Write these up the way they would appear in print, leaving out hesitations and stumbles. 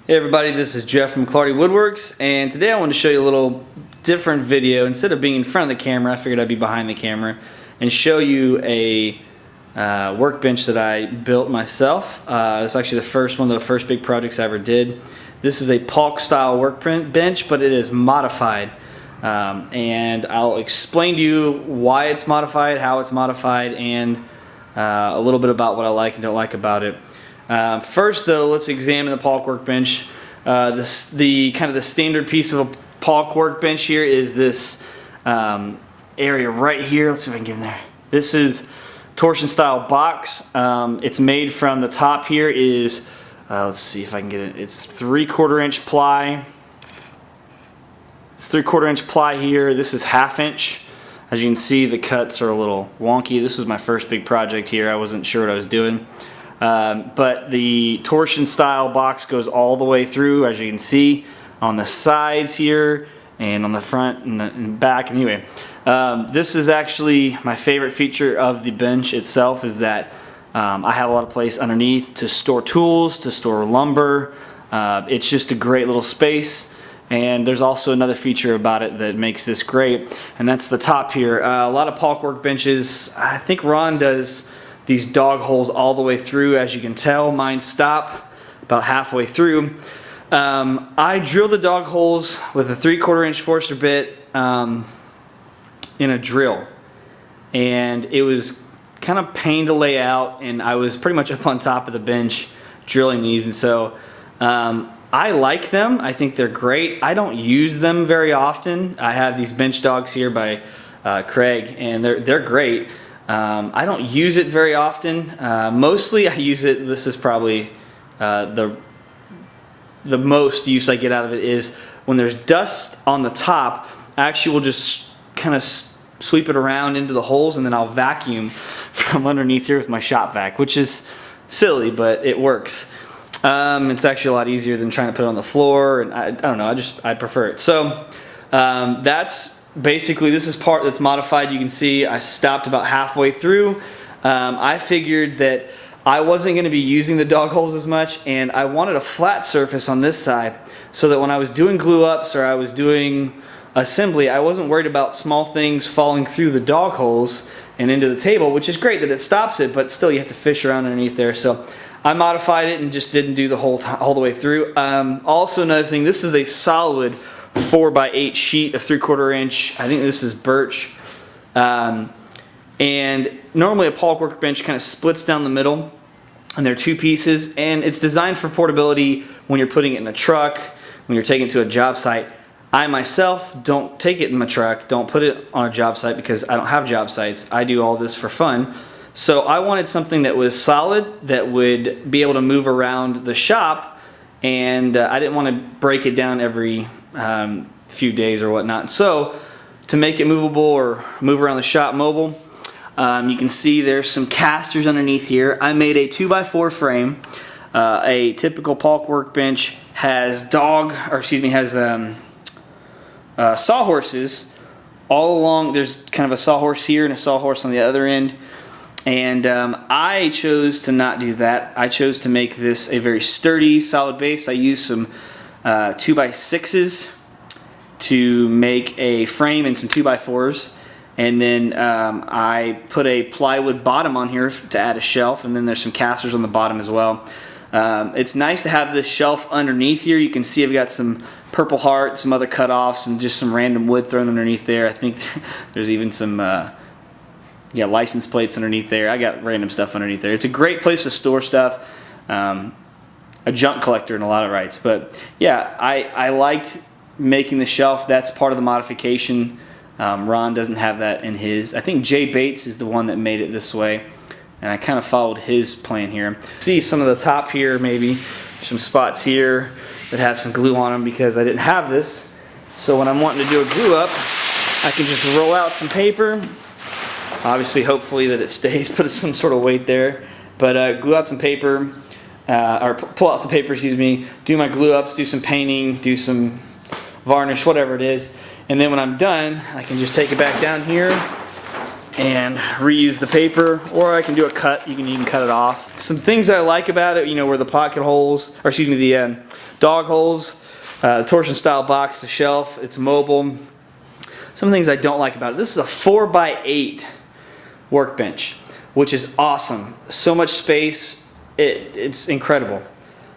Hey everybody, this is Jeff from Clardy Woodworks, and today I want to show you a little different video. Instead of being in front of the camera, I figured I'd be behind the camera and show you a workbench that I built myself. It's actually one of the first big projects I ever did. This is a Paulk Style workbench, but it is modified. And I'll explain to you why it's modified, how it's modified, and a little bit about what I like and don't like about it. First though, let's examine the Paulk Workbench. The kind of the standard piece of a Paulk Workbench here is this area right here. Let's see if I can get in there. This is Torsion style box. It's made from the top here is, let's see if I can get it. It's 3/4 inch ply. It's 3/4 inch ply here. This is 1/2 inch. As you can see, the cuts are a little wonky. This was my first big project here. I wasn't sure what I was doing. But the torsion style box goes all the way through, as you can see, on the sides here and on the front and the back. Anyway, this is actually my favorite feature of the bench itself, is that I have a lot of place underneath to store tools, to store lumber. It's just a great little space. And there's also another feature about it that makes this great, and that's the top here. A lot of Paulk workbenches, I think Ron does these dog holes all the way through. As you can tell, mine stop about halfway through. I drill the dog holes with a 3/4 inch Forster bit in a drill, and it was kind of pain to lay out, and I was pretty much up on top of the bench drilling these, and so I like them. I think they're great. I don't use them very often. I have these bench dogs here by Craig, and they're great. I don't use it very often. Mostly I use it, this is probably the most use I get out of it, is when there's dust on the top, I actually will just kind of sweep it around into the holes, and then I'll vacuum from underneath here with my shop vac, which is silly, but it works. It's actually a lot easier than trying to put it on the floor, and I don't know, I prefer it. So that's basically, this is part that's modified. You can see I stopped about halfway through. I figured that I wasn't going to be using the dog holes as much, and I wanted a flat surface on this side so that when I was doing glue ups or I was doing assembly, I wasn't worried about small things falling through the dog holes and into the table, which is great that it stops it, but still you have to fish around underneath there. So I modified it and just didn't do the whole all the way through. Also, another thing, this is a solid 4x8 sheet of 3/4 inch. I think this is birch. And normally a Paulk workbench kind of splits down the middle, and they're two pieces, and it's designed for portability when you're putting it in a truck, when you're taking it to a job site. I myself don't take it in my truck, don't put it on a job site because I don't have job sites. I do all this for fun. So I wanted something that was solid, that would be able to move around the shop, and I didn't want to break it down every few days or whatnot. So to make it movable or move around the shop mobile, you can see there's some casters underneath here. I made a 2x4 frame. A typical Paulk workbench has sawhorses all along. There's kind of a sawhorse here and a sawhorse on the other end. And I chose to not do that. I chose to make this a very sturdy, solid base. I used some 2x6s to make a frame and some 2x4s, and then I put a plywood bottom on here to add a shelf, and then there's some casters on the bottom as well. It's nice to have this shelf underneath here. You can see I've got some Purple Heart, some other cutoffs, and just some random wood thrown underneath there. I think there's even some license plates underneath there. I got random stuff underneath there. It's a great place to store stuff. A junk collector in a lot of rights. But yeah, I liked making the shelf. That's part of the modification. Ron doesn't have that in his. I think Jay Bates is the one that made it this way, and I kind of followed his plan here. See some of the top here, maybe some spots here that have some glue on them because I didn't have this. So when I'm wanting to do a glue up, I can just roll out some paper. Obviously, hopefully that it stays, put some sort of weight there. But glue out some paper, or pull out some paper, excuse me, do my glue ups, do some painting, do some varnish, whatever it is. And then when I'm done, I can just take it back down here, and reuse the paper, or I can do a cut. You can even cut it off. Some things I like about it, you know, where the pocket holes, or excuse me, the dog holes, torsion style box, the shelf, it's mobile. Some things I don't like about it. This is a 4x8 workbench, which is awesome. So much space, it's incredible.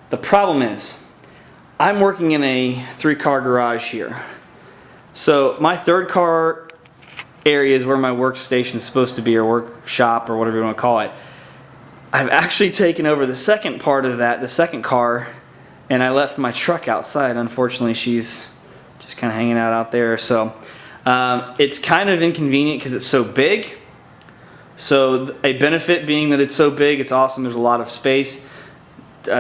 The problem is, I'm working in a 3-car garage here. So my 3rd car area is where my workstation is supposed to be, or workshop, or whatever you want to call it. I've actually taken over the second part of that, the 2nd car, and I left my truck outside. Unfortunately, she's just kind of hanging out there. So it's kind of inconvenient because it's so big. So a benefit being that it's so big, it's awesome, there's a lot of space.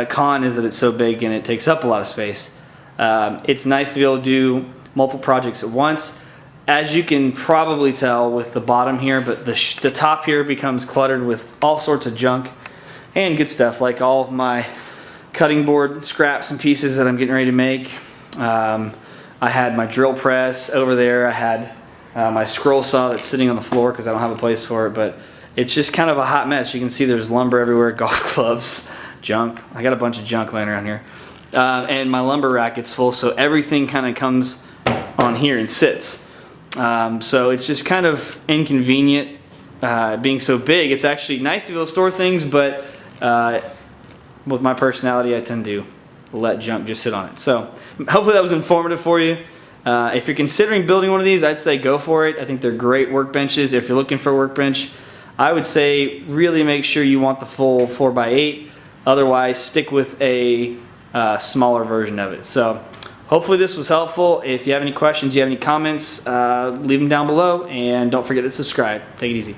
Con is that it's so big and it takes up a lot of space. It's nice to be able to do multiple projects at once. As you can probably tell with the bottom here, but the top here becomes cluttered with all sorts of junk and good stuff, like all of my cutting board scraps and pieces that I'm getting ready to make. I had my drill press over there. I had my scroll saw that's sitting on the floor because I don't have a place for it, but it's just kind of a hot mess. You can see there's lumber everywhere, golf clubs, junk. I got a bunch of junk laying around here. And my lumber rack gets full, so everything kind of comes on here and sits. So it's just kind of inconvenient being so big. It's actually nice to be able to store things, but with my personality, I tend to let junk just sit on it. So hopefully that was informative for you. If you're considering building one of these, I'd say go for it. I think they're great workbenches. If you're looking for a workbench, I would say really make sure you want the full 4x8. Otherwise, stick with a smaller version of it. So hopefully this was helpful. If you have any questions, you have any comments, leave them down below, and don't forget to subscribe. Take it easy.